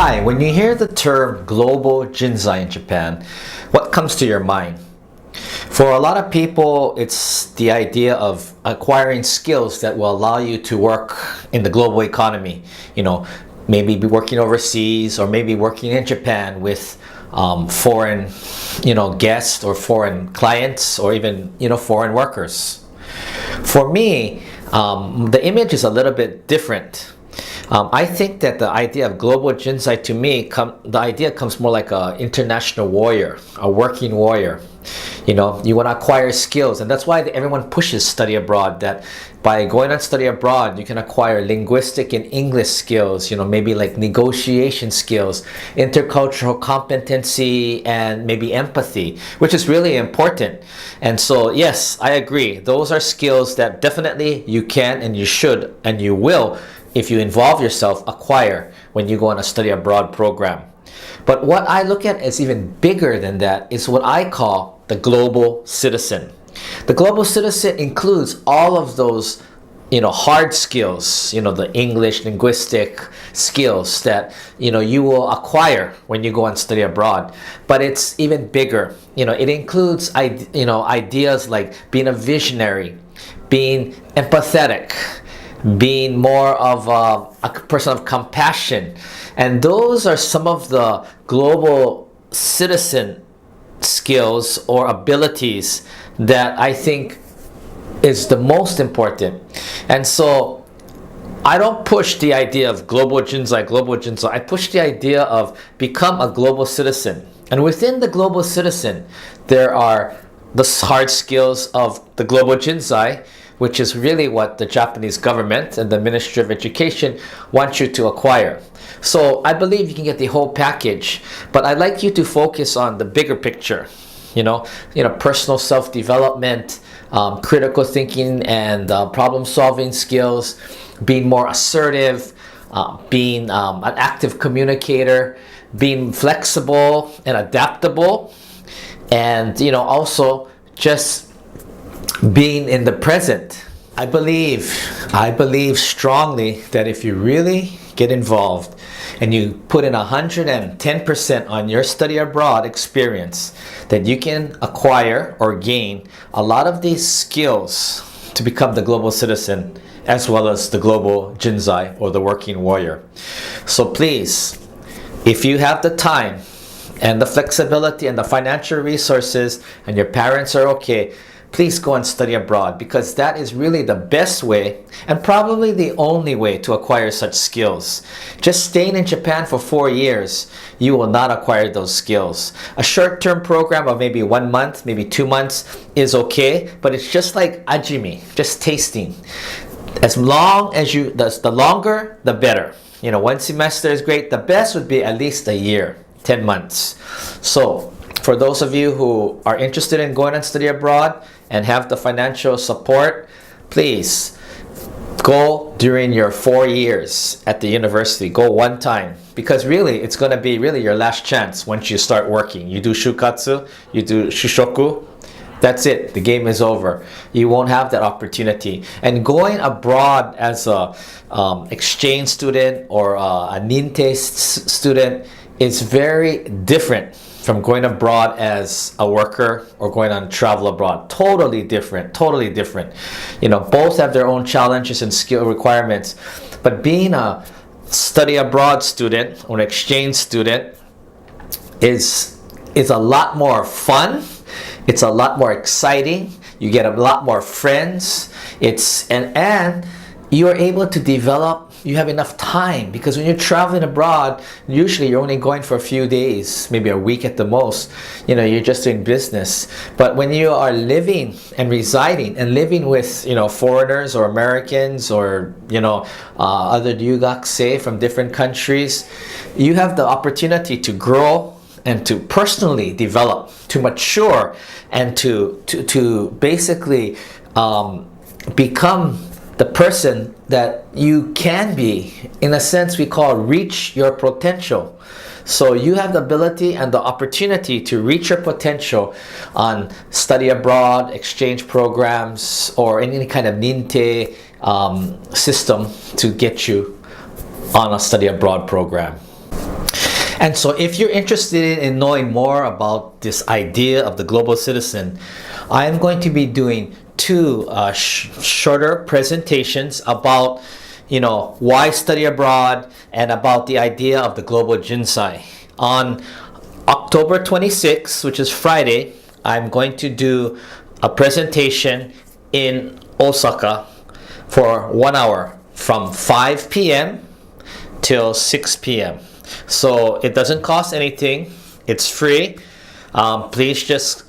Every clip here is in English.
Hi, when you hear the term global Jinzai in Japan, what comes to your mind? For a lot of people, it's the idea of acquiring skills that will allow you to work in the global economy. Maybe be working overseas or maybe working in Japan with foreign, guests or foreign clients or even, foreign workers. For me, the image is a little bit different. I think that the idea of global Jinzai, to me, the idea comes more like an international warrior, a working warrior. You want to acquire skills, and that's why everyone pushes study abroad. That by going on study abroad, you can acquire linguistic and English skills, maybe like negotiation skills, intercultural competency, and maybe empathy, which is really important. And so, yes, I agree. Those are skills that definitely you can and you should and you will, if you involve yourself, acquire when you go on a study abroad program. But what I look at as even bigger than that is what I call the global citizen. The global citizen includes all of those hard skills, the English, linguistic skills that you will acquire when you go and study abroad. But it's even bigger. It includes ideas like being a visionary, being empathetic, being more of a person of compassion. And those are some of the global citizen skills or abilities that I think is the most important. And so I don't push the idea of global Jinzai. I push the idea of become a global citizen. And within the global citizen, there are the hard skills of the global Jinzai, which is really what the Japanese government and the Ministry of Education want you to acquire. So I believe you can get the whole package, but I'd like you to focus on the bigger picture. Personal self-development, critical thinking and problem-solving skills, being more assertive, being an active communicator, being flexible and adaptable, and also just being in the present. I believe strongly that if you really get involved and you put in 110% on your study abroad experience, that you can acquire or gain a lot of these skills to become the global citizen as well as the global Jinzai or the working warrior. So please, if you have the time and the flexibility and the financial resources and your parents are okay, please go and study abroad, because that is really the best way and probably the only way to acquire such skills. Just staying in Japan for 4 years, you will not acquire those skills. A short-term program of maybe 1 month, maybe 2 months is okay, but it's just like ajimi, just tasting. As long as the longer, the better. 1 semester is great. The best would be at least a year, 10 months. So for those of you who are interested in going and study abroad and have the financial support, please go during your 4 years at the university. Go one time, because really it's going to be really your last chance once you start working. You do shukatsu, you do shushoku, that's it. The game is over. You won't have that opportunity. And going abroad as a exchange student or a ninte student is very different from going abroad as a worker or going on travel abroad. Totally different. Both have their own challenges and skill requirements. But being a study abroad student or an exchange student is a lot more fun. It's a lot more exciting. You get a lot more friends. And you are able to develop. You have enough time, because when you're traveling abroad, usually you're only going for a few days, maybe a week at the most. You're just doing business. But when you are living and residing and living with foreigners or Americans or other ryugakusei from different countries, you have the opportunity to grow and to personally develop, to mature, and to basically become the person that you can be. In a sense, we call reach your potential. So you have the ability and the opportunity to reach your potential on study abroad, exchange programs, or any kind of ninte system to get you on a study abroad program. And so if you're interested in knowing more about this idea of the global citizen, I am going to be doing two shorter presentations about, why study abroad and about the idea of the global Jinzai. On October 26th, which is Friday, I'm going to do a presentation in Osaka for 1 hour from 5 p.m. till 6 p.m. So it doesn't cost anything. It's free. Please just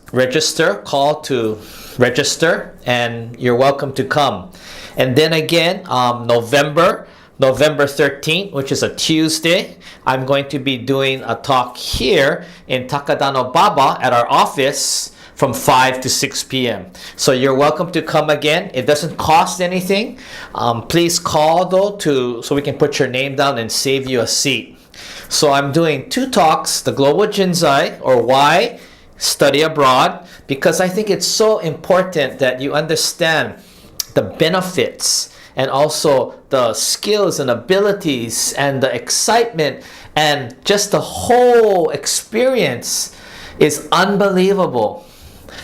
call to register, and you're welcome to come. And then again, November 13th, which is a Tuesday, I'm going to be doing a talk here in Takadano Baba at our office from 5 to 6 p.m. So you're welcome to come again. It doesn't cost anything. Please call though so we can put your name down and save you a seat. So I'm doing two talks, the Global Jinzai, or why study abroad, because I think it's so important that you understand the benefits and also the skills and abilities and the excitement and just the whole experience is unbelievable.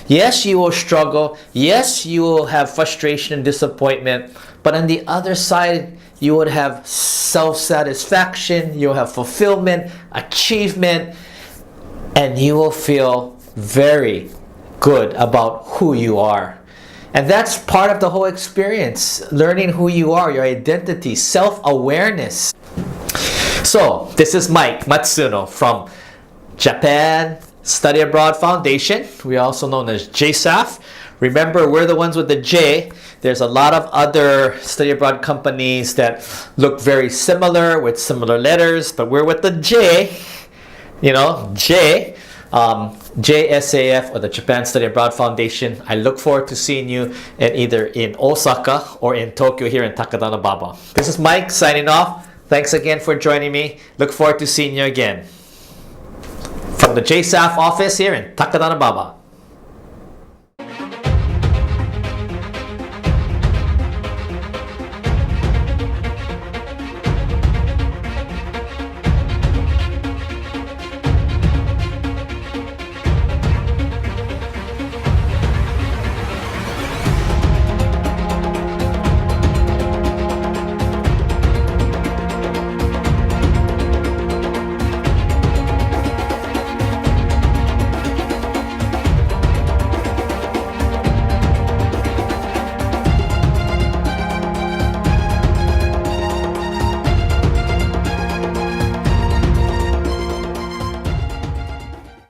Yes, you will struggle. Yes, you will have frustration and disappointment. But on the other side, you would have self-satisfaction, you'll have fulfillment, achievement, and you will feel very good about who you are. And that's part of the whole experience, learning who you are, your identity, self-awareness. So, this is Mike Matsuno from Japan Study Abroad Foundation. We are also known as JSAF. Remember, we're the ones with the J. There's a lot of other study abroad companies that look very similar with similar letters, but we're with the J, J. JSAF, or the Japan Study Abroad Foundation. I look forward to seeing you either in Osaka or in Tokyo here in Takadano Baba. This is Mike signing off. Thanks again for joining me. Look forward to seeing you again from the JSAF office here in Takadano Baba.